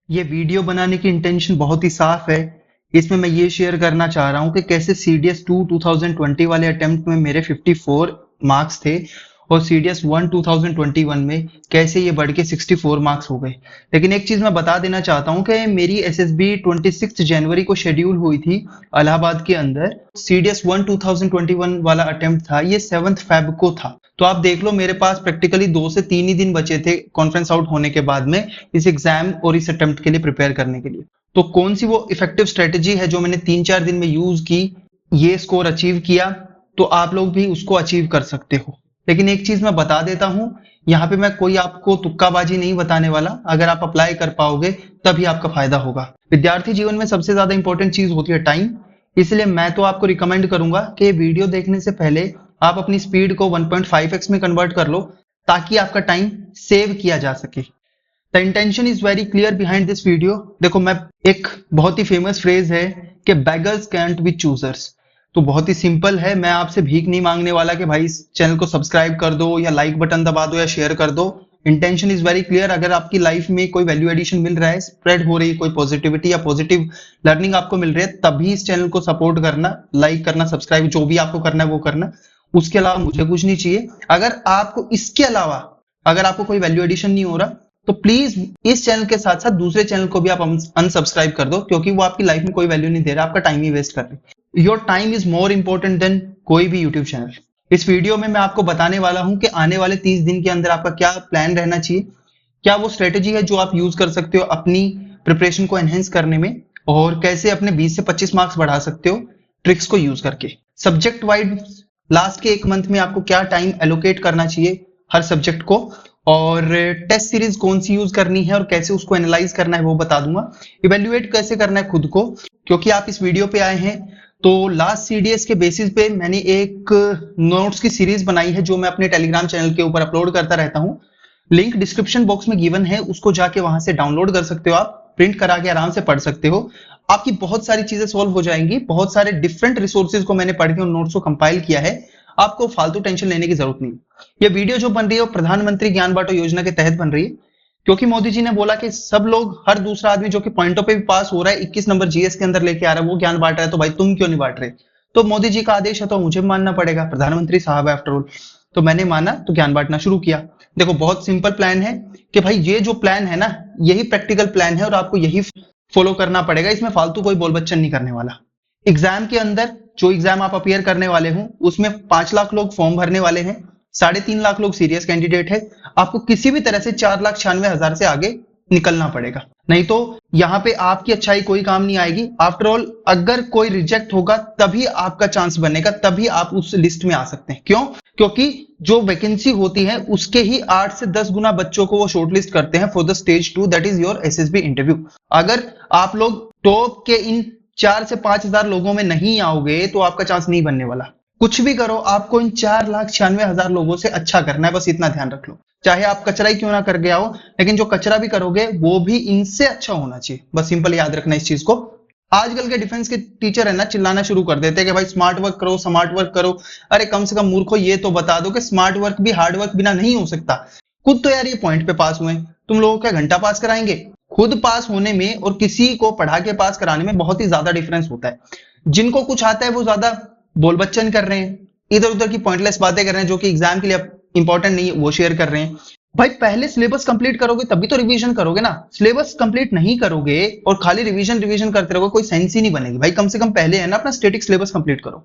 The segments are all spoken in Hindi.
ये वीडियो बनाने की इंटेंशन बहुत ही साफ है। इसमें मैं ये शेयर करना चाह रहा हूँ कि कैसे CDS 2 2020 वाले अटेम्प्ट में मेरे 54 मार्क्स थे और CDS 1 2021 में कैसे ये बढ़ के 64 मार्क्स हो गए। लेकिन एक चीज मैं बता देना चाहता हूँ कि मेरी SSB 26 जनवरी को शेड्यूल हुई थी इलाहाबाद के अंदर। CDS 1 2021 वाला अटेम्प्ट था, ये 7 फेब को था। तो आप देख लो, मेरे पास प्रैक्टिकली 2 से 3 ही दिन बचे थे कॉन्फ्रेंस आउट होने के बाद में इस एग्जाम और इस अटेम्प्ट के लिए प्रिपेयर करने के लिए। तो कौन सी वो इफेक्टिव स्ट्रेटेजी है जो मैंने 3-4 दिन में यूज की, ये स्कोर अचीव किया, तो आप लोग भी उसको अचीव कर सकते हो। लेकिन एक चीज मैं बता देता हूं, यहाँ पे मैं कोई आपको तुक्काबाजी नहीं बताने वाला। अगर आप अप्लाई कर पाओगे तभी आपका फायदा होगा। विद्यार्थी जीवन में सबसे ज्यादा इंपॉर्टेंट चीज होती है टाइम। इसलिए मैं तो आपको रिकमेंड करूंगा कि वीडियो देखने से पहले आप अपनी स्पीड को 1.5x में कन्वर्ट कर लो ताकि आपका टाइम सेव किया जा सके। The intention is very clear behind this video. देखो, मैं एक बहुत ही फेमस फ्रेज है कि बेगर्स कैंट बी चूजर्स। तो बहुत ही सिंपल है, मैं आपसे भीख नहीं मांगने वाला कि भाई इस चैनल को सब्सक्राइब कर दो या लाइक बटन दबा दो या शेयर कर दो। Intention is very clear. अगर आपकी लाइफ में कोई वैल्यू एडिशन मिल रहा है, स्प्रेड हो रही है कोई पॉजिटिविटी या पॉजिटिव लर्निंग आपको मिल रही है, तभी इस चैनल को सपोर्ट करना, लाइक करना, सब्सक्राइब, जो भी आपको करना है वो करना। उसके अलावा मुझे कुछ नहीं चाहिए। अगर आपको इसके अलावा अगर आपको कोई वैल्यू एडिशन नहीं हो रहा तो प्लीज इस चैनल के साथ साथ दूसरे चैनल को भी आप अनसब्सक्राइब कर दो, क्योंकि वो आपकी लाइफ में कोई वैल्यू नहीं दे रहा, आपका टाइम ही वेस्ट कर रहे हैं। Your time is more important than कोई भी यूट्यूब चैनल। इस वीडियो में मैं आपको बताने वाला हूं कि आने वाले 30 दिन के अंदर आपका क्या प्लान रहना चाहिए, क्या वो स्ट्रेटेजी है जो आप यूज कर सकते हो अपनी प्रिपरेशन को एनहेंस करने में, और कैसे अपने 20 से 25 मार्क्स बढ़ा सकते हो ट्रिक्स को यूज करके। सब्जेक्ट वाइज लास्ट के 1 मंथ में आपको क्या टाइम एलोकेट करना चाहिए हर सब्जेक्ट को, और टेस्ट सीरीज कौन सी यूज करनी है और कैसे उसको एनालाइज करना है वो बता दूंगा। इवेल्युएट कैसे करना है खुद को, क्योंकि आप इस वीडियो पे आए हैं तो लास्ट CDS के बेसिस पे मैंने एक नोट्स की सीरीज बनाई है जो मैं अपने टेलीग्राम चैनल के ऊपर अपलोड करता रहता हूं। लिंक डिस्क्रिप्शन बॉक्स में गिवन है, उसको जाके वहां से डाउनलोड कर सकते हो, आप प्रिंट करा के आराम से पढ़ सकते हो। आपकी बहुत सारी चीजें सॉल्व हो जाएंगी। बहुत सारे डिफरेंट रिसोर्सेज को मैंने पढ़ के उन नोट्स को कंपाइल किया है। आपको फालतू टेंशन लेने की जरूरत नहीं। ये वीडियो जो बन रही है वो प्रधानमंत्री ज्ञान बांटो योजना के तहत बन रही है, क्योंकि मोदी जी ने बोला कि सब लोग, हर दूसरा आदमी जो कि पॉइंटों पे भी पास हो रहा है, 21 नंबर GS के अंदर लेके आ रहा है, वो ज्ञान बांट रहा है, तो भाई तुम क्यों नहीं बांट रहे? तो मोदी जी का आदेश है तो मुझे मानना पड़ेगा, प्रधानमंत्री साहब है आफ्टर ऑल। तो मैंने माना तो ज्ञान बांटना शुरू किया। देखो, बहुत सिंपल प्लान है कि भाई ये जो प्लान है ना, यही प्रैक्टिकल प्लान है और आपको यही फॉलो करना पड़ेगा। इसमें फालतू कोई बोल बच्चन नहीं करने वाला। एग्जाम के अंदर जो एग्जाम आप अपियर करने वाले हो उसमें 5 लाख लोग फॉर्म भरने वाले हैं, 3.5 लाख लोग सीरियस कैंडिडेट है। आपको किसी भी तरह से 4,96,000 से आगे निकलना पड़ेगा, नहीं तो यहां पे आपकी अच्छाई कोई काम नहीं आएगी। आफ्टर ऑल, अगर कोई रिजेक्ट होगा तभी आपका चांस बनेगा, तभी आप उस लिस्ट में आ सकते हैं। क्यों? क्योंकि जो वैकेंसी होती है उसके ही 8 से 10 गुना बच्चों को वो शॉर्टलिस्ट करते हैं for the stage 2, that is your SSB interview. अगर आप लोग टॉप के इन 4 से 5,000 लोगों में नहीं आओगे तो आपका चांस नहीं बनने वाला। कुछ भी करो, आपको इन 4,96,000 लोगों से अच्छा करना है, बस इतना ध्यान रख लो। चाहे आप कचरा ही क्यों ना कर गया हो, लेकिन जो कचरा भी करोगे वो भी इनसे अच्छा होना चाहिए। बस सिंपल याद रखना इस चीज को। आजकल के डिफेंस के टीचर है ना, चिल्लाना शुरू कर देते हैं कि भाई स्मार्ट वर्क करो, स्मार्ट वर्क करो। अरे कम से कम मूर्खो ये तो बता दो कि स्मार्ट वर्क भी हार्ड वर्क बिना नहीं हो सकता। खुद तो यार ये पॉइंट पे पास हुए, तुम लोगों का घंटा पास कराएंगे? खुद पास होने में और किसी को पढ़ा के पास कराने में बहुत ही ज्यादा डिफरेंस होता है। जिनको कुछ आता है वो ज्यादा बोल बच्चन कर रहे हैं, इधर उधर की पॉइंटलेस बातें कर रहे हैं जो कि एग्जाम के लिए इंपॉर्टेंट नहीं है, वो शेयर कर रहे हैं। भाई पहले सिलेबस कंप्लीट करोगे तभी तो रिवीजन करोगे ना। सिलेबस कंप्लीट नहीं करोगे और खाली रिवीजन रिवीजन करते रहोगे, कोई सेंस ही नहीं बनेगी। भाई कम से कम पहले है ना अपना स्टैटिक सिलेबस कंप्लीट करो।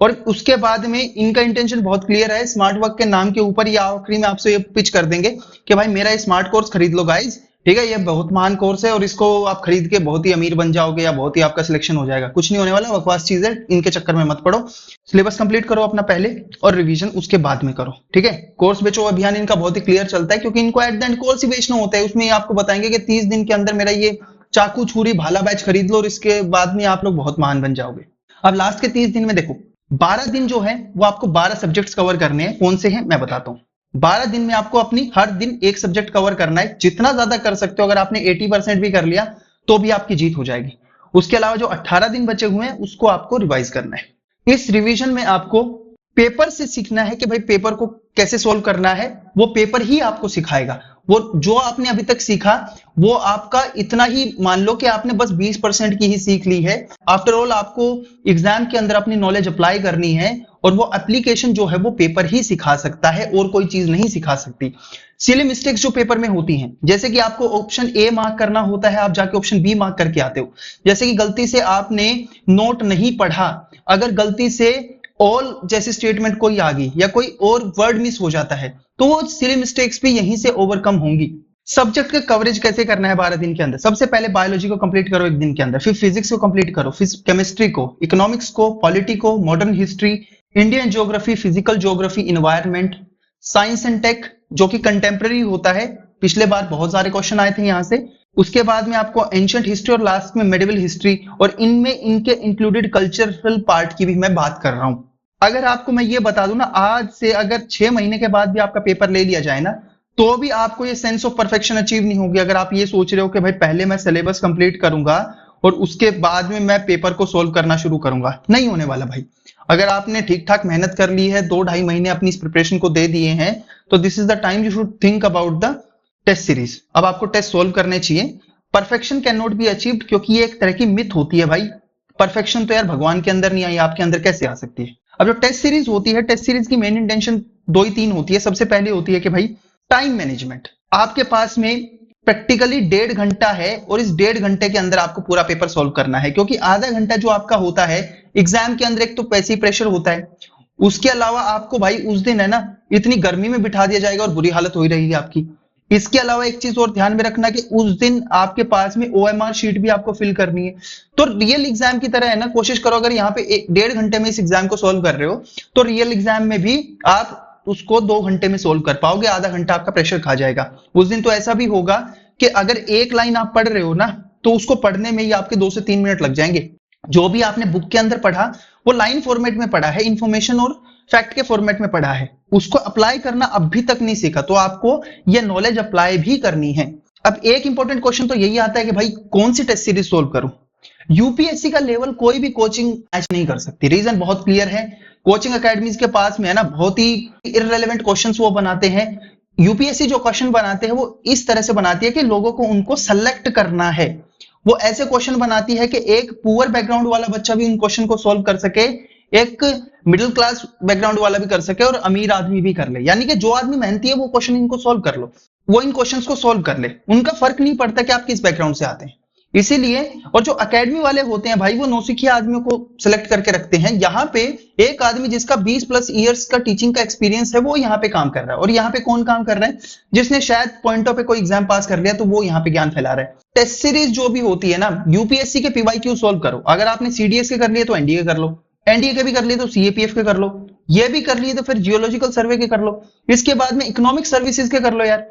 और उसके बाद में इनका इंटेंशन बहुत क्लियर है, स्मार्ट वर्क के नाम के ऊपर या आखिरी में आपसे ये पिच कर देंगे कि भाई मेरा स्मार्ट कोर्स खरीद लो गाइज, ठीक है, ये बहुत महान कोर्स है और इसको आप खरीद के बहुत ही अमीर बन जाओगे या बहुत ही आपका सिलेक्शन हो जाएगा। कुछ नहीं होने वाला, बकवास चीज है, इनके चक्कर में मत पड़ो। सिलेबस कंप्लीट करो अपना पहले और रिवीजन उसके बाद में करो, ठीक है। कोर्स बेचो अभियान इनका बहुत ही क्लियर चलता है, क्योंकि इनको एट द एंड कोर्स ही बेचना होता है। उसमें ये आपको बताएंगे कि 30 दिन के अंदर मेरा ये चाकू छुरी भाला बैच खरीद लो और इसके बाद में आप लोग बहुत महान बन जाओगे। अब लास्ट के 30 दिन में देखो, 12 दिन जो है वो आपको 12 सब्जेक्ट्स कवर करने हैं। कौन से हैं मैं बताता हूँ। 12 दिन में आपको अपनी हर दिन एक सब्जेक्ट कवर करना है, जितना ज्यादा कर सकते हो। अगर आपने 80% भी कर लिया तो भी आपकी जीत हो जाएगी। उसके अलावा जो 18 दिन बचे हुए हैं उसको आपको रिवाइज करना है। इस रिवीजन में आपको पेपर से सीखना है कि भाई पेपर को कैसे सोल्व करना है, वो पेपर ही आपको सिखाएगा। वो जो आपने अभी तक सीखा वो आपका इतना ही मान लो कि आपने बस 20% की ही सीख ली है। आफ्टर ऑल आपको एग्जाम के अंदर अपनी नॉलेज अप्लाई करनी है, और वो एप्लीकेशन जो है वो पेपर ही सिखा सकता है और कोई चीज नहीं सिखा सकती। सिली मिस्टेक्स जो पेपर में होती हैं, जैसे कि आपको ऑप्शन ए मार्क करना होता है, आप जाके ऑप्शन बी मार्क करके आते हो। जैसे कि गलती से आपने नोट नहीं पढ़ा, अगर गलती से ऑल जैसी स्टेटमेंट कोई आ गई या कोई और वर्ड मिस हो जाता है, तो वो सिली मिस्टेक्स भी यहीं से ओवरकम होंगी। सब्जेक्ट का कवरेज कैसे करना है 12 दिन के अंदर? सबसे पहले बायोलॉजी को कंप्लीट करो एक दिन के अंदर, फिर फिजिक्स को कंप्लीट करो, फिर केमिस्ट्री को, इकोनॉमिक्स को, पॉलिटी को, modern history, Indian geography, physical geography, environment, science and tech जो कि कंटेम्प्रेरी होता है, पिछले बार बहुत सारे क्वेश्चन आए थे यहां से। उसके बाद में आपको एंशिएंट हिस्ट्री और लास्ट में मेडिवल हिस्ट्री, और इनमें इनके इंक्लूडेड कल्चरल पार्ट की भी मैं बात कर रहा हूं। अगर आपको मैं ये बता दूं ना, आज से अगर 6 महीने के बाद भी आपका पेपर ले लिया जाए ना, तो भी आपको ये सेंस ऑफ परफेक्शन अचीव नहीं होगी। अगर आप ये सोच रहे हो कि भाई पहले मैं सिलेबस कंप्लीट करूंगा और उसके बाद में मैं पेपर को सोल्व करना शुरू करूंगा, नहीं होने वाला भाई। अगर आपने ठीक ठाक मेहनत कर ली है, 2-2.5 महीने अपनी इस प्रिपरेशन को दे दिए हैं, तो this is the time you should think about the test series. अब आपको टेस्ट सोल्व करने चाहिए। Perfection can not be achieved, क्योंकि ये एक तरह की मिथ होती है भाई। परफेक्शन तो यार भगवान के अंदर नहीं आई, आपके अंदर कैसे आ सकती है? अब जो टेस्ट सीरीज होती है, टेस्ट सीरीज की मेन इंटेंशन 2 ही 3 होती है। सबसे पहले होती है कि भाई टाइम मैनेजमेंट। आपके पास में प्रैक्टिकली 1.5 घंटा है, और इस 1.5 घंटे के अंदर आपको पूरा पेपर सॉल्व करना है, क्योंकि आधा घंटा जो आपका होता है एग्जाम के अंदर, एक तो पैसे प्रेशर होता है, उसके अलावा आपको भाई उस दिन है ना इतनी गर्मी में बिठा दिया जाएगा और बुरी हालत हो ही रहेगी आपकी। इसके अलावा एक चीज और ध्यान में रखना कि उस दिन आपके पास में OMR शीट भी आपको फिल करनी है। तो रियल एग्जाम की तरह है ना, कोशिश करो अगर यहाँ पे 1.5 घंटे में इस एग्जाम को सोल्व कर रहे हो, तो रियल एग्जाम में भी आप उसको 2 घंटे में सोल्व कर पाओगे। आधा घंटा आपका प्रेशर खा जाएगा उस दिन। तो ऐसा भी होगा कि अगर एक लाइन आप पढ़ रहे हो ना, तो उसको पढ़ने में ही आपके 2 से 3 मिनट लग जाएंगे। जो भी आपने बुक के अंदर पढ़ा वो लाइन फॉर्मेट में पढ़ा है, इंफॉर्मेशन और फैक्ट के फॉर्मेट में पढ़ा है, उसको अप्लाई करना अभी तक नहीं सीखा, तो आपको ये नॉलेज अप्लाई भी करनी है। अब एक इंपॉर्टेंट क्वेश्चन तो यही आता है कि भाई कौन सी टेस्ट सीरीज सोल्व करूं? यूपीएससी का लेवल कोई भी कोचिंग मैच नहीं कर सकती। रीजन बहुत क्लियर है, कोचिंग अकेडमीज के पास में है ना बहुत ही इररेलेवेंट क्वेश्चंस वो बनाते हैं। यूपीएससी जो क्वेश्चन बनाते हैं वो इस तरह से बनाती है कि लोगों को उनको सेलेक्ट करना है। वो ऐसे क्वेश्चन बनाती है कि एक पुअर बैकग्राउंड वाला बच्चा भी उन क्वेश्चन को सोल्व कर सके, एक मिडिल क्लास बैकग्राउंड वाला भी कर सके, और अमीर आदमी भी कर ले। यानी कि जो आदमी मेहनती है वो क्वेश्चन इनको सोल्व कर लो, वो इन क्वेश्चंस को सोल्व कर ले। उनका फर्क नहीं पड़ता कि आप किस बैकग्राउंड से आते हैं। इसीलिए, और जो एकेडमी वाले होते हैं भाई वो नौसिखिया आदमियों को सिलेक्ट करके रखते हैं। यहाँ पे एक आदमी जिसका 20+ ईयर्स का टीचिंग का एक्सपीरियंस है वो यहाँ पे काम कर रहा है। और यहाँ पे कौन काम कर रहा है? जिसने शायद पॉइंटों पे कोई एग्जाम पास कर लिया, तो वो यहाँ पे ज्ञान फैला रहा है। टेस्ट सीरीज जो भी होती है ना, यूपीएससी के पीवाईक्यू सोल्व करो। अगर आपने सीडीएस के कर लिए तो एनडीए कर लो, एनडीए के भी कर लिए तो सीएपीएफ के कर लो, ये भी कर लिए तो फिर जियोलॉजिकल सर्वे के कर लो, इसके बाद में इकोनॉमिक सर्विसेज के कर लो यार,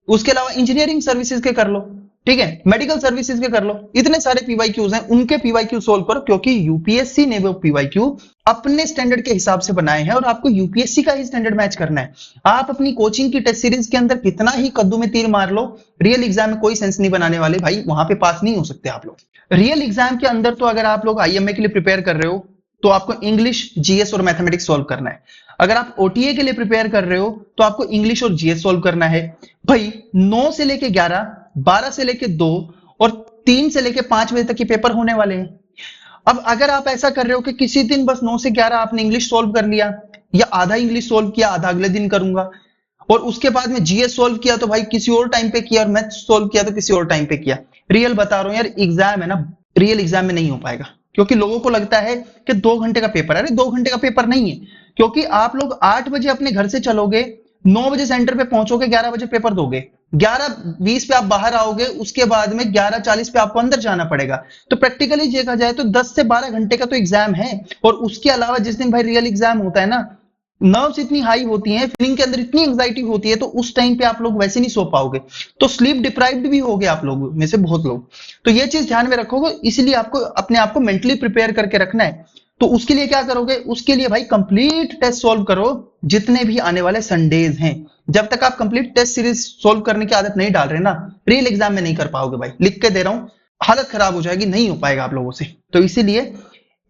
उसके अलावा इंजीनियरिंग सर्विसेज के कर लो, ठीक है, मेडिकल सर्विसेज के कर लो। इतने सारे पीवाईक्यूज हैं, उनके पीवाईक्यू सोल्व करो, क्योंकि यूपीएससी ने वो पीवाईक्यू अपने स्टैंडर्ड के हिसाब से बनाए हैं और आपको यूपीएससी का ही स्टैंडर्ड मैच करना है। आप अपनी कोचिंग की टेस्ट सीरीज के अंदर कितना ही कद्दू में तीर मार लो, रियल एग्जाम में कोई सेंस नहीं बनाने वाले भाई, वहां पे पास नहीं हो सकते आप लोग। रियल एग्जाम के अंदर तो अगर आप लोग आईएमए के लिए प्रिपेयर कर रहे हो तो आपको इंग्लिश, जीएस और मैथमेटिक्स सोल्व करना है। अगर आप ओटीए के लिए प्रिपेयर कर रहे हो तो आपको इंग्लिश और जीएस सोल्व करना है। भाई 9 से लेके 11, 12 से लेके 2 और 3 से लेके 5 बजे तक के पेपर होने वाले हैं। अब अगर आप ऐसा कर रहे हो कि किसी दिन बस 9 से 11 आपने इंग्लिश सोल्व कर लिया, या आधा इंग्लिश सोल्व किया, आधा अगले दिन करूंगा, और उसके बाद में जीएस सोल्व किया तो भाई किसी और टाइम पे किया, और मैथ सोल्व किया तो किसी और टाइम पे किया। रियल बता रहा हूं यार, एग्जाम है ना, रियल एग्जाम में नहीं हो पाएगा। क्योंकि लोगों को लगता है कि 2 घंटे का पेपर है। अरे 2 घंटे का पेपर नहीं है, क्योंकि आप लोग 8 बजे अपने घर से चलोगे, 9 बजे सेंटर पे पहुंचोगे, 11 बजे पेपर दोगे, 11:20 पे आप बाहर आओगे, उसके बाद में 11:40 पे आपको अंदर जाना पड़ेगा। तो प्रैक्टिकली देखा जाए तो 10 से 12 घंटे का तो एग्जाम है। और उसके अलावा जिस दिन भाई रियल एग्जाम होता है ना, नर्व्स इतनी हाई होती हैं, फीलिंग के अंदर इतनी एंजाइटी होती है, तो उस टाइम पे आप लोग वैसे नहीं सो पाओगे, तो स्लीप डिप्राइव्ड भी होगे आप लोग में से बहुत लोग। तो ये चीज ध्यान में रखोगे, इसलिए आपको अपने आप को मेंटली प्रिपेयर करके रखना है। तो उसके लिए क्या करोगे? उसके लिए भाई कंप्लीट टेस्ट सोल्व करो, जितने भी आने वाले संडेज हैं। जब तक आप कंप्लीट टेस्ट सीरीज सोल्व करने की आदत नहीं डाल रहे ना, रियल एग्जाम में नहीं कर पाओगे भाई। लिख के दे रहा हूं, हालत खराब हो जाएगी, नहीं हो पाएगा आप लोगों से। तो इसीलिए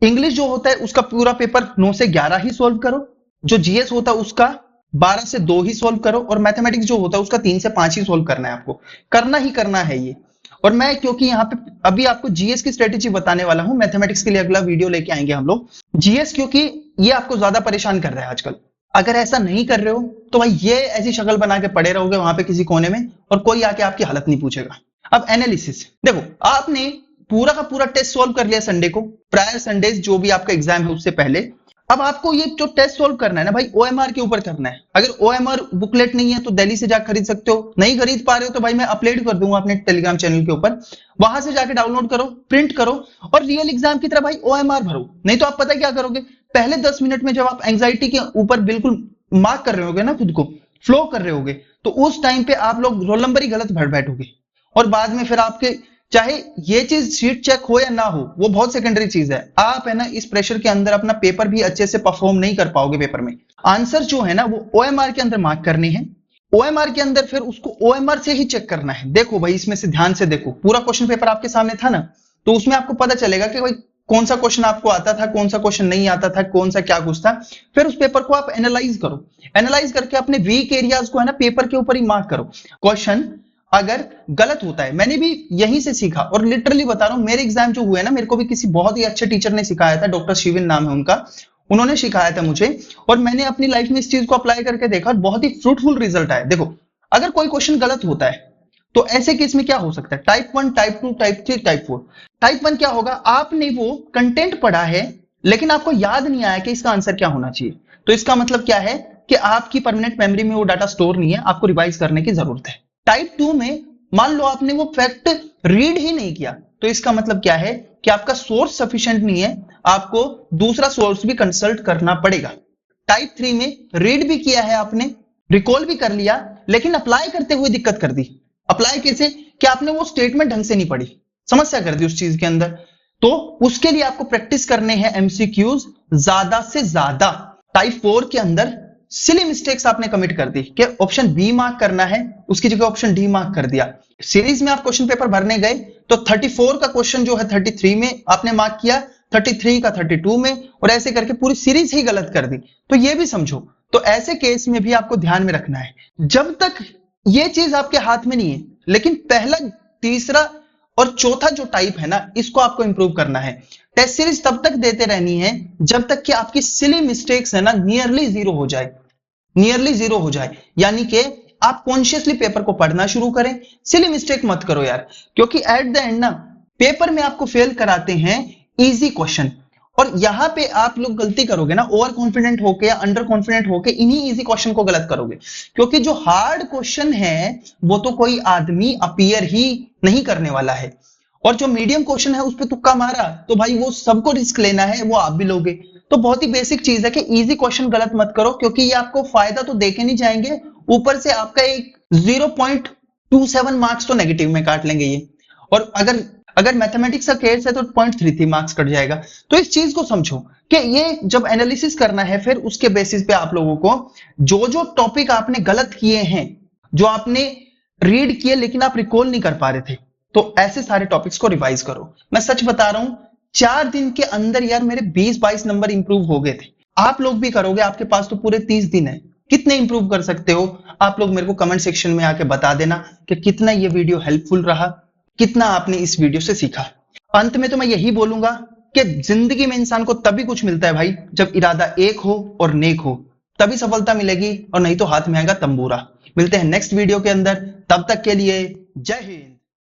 इंग्लिश जो होता है उसका पूरा पेपर 9 से 11 ही सोल्व करो। जो जीएस होता है उसका 12 से 2 ही सोल्व करो, और मैथमेटिक्स जो होता है उसका 3 से 5 ही सोल्व करना है, आपको करना ही करना है ये। और मैं क्योंकि यहाँ पे अभी आपको जीएस की स्ट्रेटेजी बताने वाला हूं, मैथमेटिक्स के लिए अगला वीडियो लेके आएंगे हम लोग। जीएस क्योंकि ये आपको ज्यादा परेशान कर रहा है आजकल। अगर ऐसा नहीं कर रहे हो तो भाई ये ऐसी शक्ल बना के पड़े रहोगे वहां पे किसी कोने में, और कोई आके आपकी हालत नहीं पूछेगा। अब एनालिसिस देखो, आपने पूरा का पूरा टेस्ट सोल्व कर लिया संडे को, प्रायर संडेज जो भी आपका एग्जाम है उससे पहले। अब आपको ये जो टेस्ट सोल्व करना है ना भाई, ओएमआर के ऊपर करना है। अगर ओएमआर बुकलेट नहीं है तो दिल्ली से जाकर खरीद सकते हो, नहीं खरीद पा रहे हो तो भाई मैं अपलोड कर दूंगा अपने टेलीग्राम चैनल के ऊपर, वहां से जाके डाउनलोड करो, प्रिंट करो, और रियल एग्जाम की तरह भाई ओएमआर भरो। नहीं तो आप पता क्या करोगे, पहले 10 मिनट में जब आप एंग्जाइटी के ऊपर बिल्कुल मार्क कर रहे होगे ना, खुद को फ्लो कर रहे होगे, तो उस टाइम पे आप लोग रोल नंबर ही गलत भर बैठोगे, और बाद में फिर आपके चाहे ये चीज शीट चेक हो या ना हो, वो बहुत सेकेंडरी चीज है। आप है ना इस प्रेशर के अंदर अपना पेपर भी अच्छे से परफॉर्म नहीं कर पाओगे पेपर में। आंसर जो है ना वो ओएमआर के अंदर मार्क करने हैं, ओएमआर के अंदर फिर उसको ओएमआर से ही चेक करना है। देखो भाई इसमें से ध्यान से देखो, पूरा क्वेश्चन पेपर आपके सामने था ना, तो उसमें आपको पता चलेगा कि भाई कौन सा क्वेश्चन आपको आता था, कौन सा क्वेश्चन नहीं आता था, कौन सा क्या कुछ था। फिर उस पेपर को आप एनालाइज करो, एनालाइज करके अपने वीक एरियाज को है ना पेपर के ऊपर ही मार्क करो। क्वेश्चन अगर गलत होता है, मैंने भी यहीं से सीखा, और लिटरली बता रहा हूं, मेरे एग्जाम जो हुए ना, मेरे को भी किसी बहुत ही अच्छे टीचर ने सिखाया था, डॉक्टर शिविन नाम है उनका, उन्होंने सिखाया था मुझे, और मैंने अपनी लाइफ में इस चीज को अप्लाई करके देखा और बहुत ही फ्रूटफुल रिजल्ट आया। देखो अगर कोई क्वेश्चन गलत होता है तो ऐसे केस में क्या हो सकता है, type 1, type 2, type 3, type 4। Type 1 क्या होगा, आपने वो कंटेंट पढ़ा है लेकिन आपको याद नहीं आया कि इसका आंसर क्या होना चाहिए, तो इसका मतलब क्या है कि आपकी परमानेंट मेमोरी में वो डाटा स्टोर नहीं है, आपको रिवाइज करने की जरूरत है। टाइप 2 में मान लो आपने वो फैक्ट रीड ही नहीं किया, तो इसका मतलब क्या है कि आपका सोर्स सफिशिएंट नहीं है, आपको दूसरा सोर्स भी कंसल्ट करना पड़ेगा। टाइप 3 में रीड भी किया है आपने, रिकॉल भी कर लिया, लेकिन अप्लाई करते हुए दिक्कत कर दी। अप्लाई कैसे, कि आपने वो स्टेटमेंट ढंग से नहीं पढ़ी, समस्या कर दी उस चीज के अंदर। तो उसके लिए आपको प्रैक्टिस करने हैं एमसीक्यूज ज्यादा से ज्यादा। टाइप 4 के अंदर सिली मिस्टेक्स आपने कमिट कर दी कि ऑप्शन बी मार्क करना है, उसकी जगह ऑप्शन डी मार्क कर दिया। सीरीज में आप क्वेश्चन पेपर भरने गए तो 34 का क्वेश्चन जो है 33 में आपने मार्क किया, 33 का 32 में, और ऐसे करके पूरी सीरीज ही गलत कर दी। तो ये भी समझो, तो ऐसे केस में भी आपको ध्यान में रखना है, जब तक ये चीज आपके हाथ में नहीं है, लेकिन पहला, तीसरा और चौथा जो टाइप है ना, इसको आपको इंप्रूव करना है। टेस्ट सीरीज तब तक देते रहनी है जब तक कि आपकी सिली मिस्टेक्स है ना नियरली जीरो हो जाए, नियरली जीरो हो जाए, यानी कि आप कॉन्शियसली पेपर को पढ़ना शुरू करें। सिली मिस्टेक मत करो यार, क्योंकि एट द एंड ना पेपर में आपको फेल कराते हैं इजी क्वेश्चन, और यहां पे आप लोग गलती करोगे ना, ओवर कॉन्फिडेंट होके या अंडर कॉन्फिडेंट होके इन्हीं इजी क्वेश्चन को गलत करोगे, क्योंकि जो हार्ड क्वेश्चन है वो तो कोई आदमी अपीयर ही नहीं करने वाला है, और जो मीडियम क्वेश्चन है उस पर तुक्का मारा तो भाई वो सबको रिस्क लेना है, वो आप भी लोगे। तो बहुत ही बेसिक चीज है कि इजी क्वेश्चन गलत मत करो, क्योंकि ये आपको फायदा तो देके नहीं जाएंगे, ऊपर से आपका एक 0.27 मार्क्स तो नेगेटिव में काट लेंगे ये, और अगर मैथमेटिक्स का केस है तो 0.33 मार्क्स कट जाएगा। तो इस चीज को समझो कि ये जब एनालिसिस करना है, फिर उसके बेसिस पे आप लोगों को जो जो टॉपिक आपने गलत किए हैं, जो आपने रीड किए लेकिन आप रिकॉल नहीं कर पा रहे थे, तो ऐसे सारे टॉपिक्स को रिवाइज करो। मैं सच बता रहा हूं, 4 दिन के अंदर यार मेरे 20-22 नंबर इंप्रूव हो गए थे। आप लोग भी करोगे, आपके पास तो पूरे 30 दिन है, कितने इंप्रूव कर सकते हो आप लोग मेरे को कमेंट सेक्शन में आके बता देना कि कितना ये वीडियो हेल्पफुल रहा, कितना आपने इस वीडियो से सीखा। अंत में तो मैं यही बोलूंगा कि जिंदगी में इंसान को तभी कुछ मिलता है भाई जब इरादा एक हो और नेक हो, तभी सफलता मिलेगी, और नहीं तो हाथ में आएगा तंबूरा। मिलते हैं नेक्स्ट वीडियो के अंदर, तब तक के लिए जय हिंद।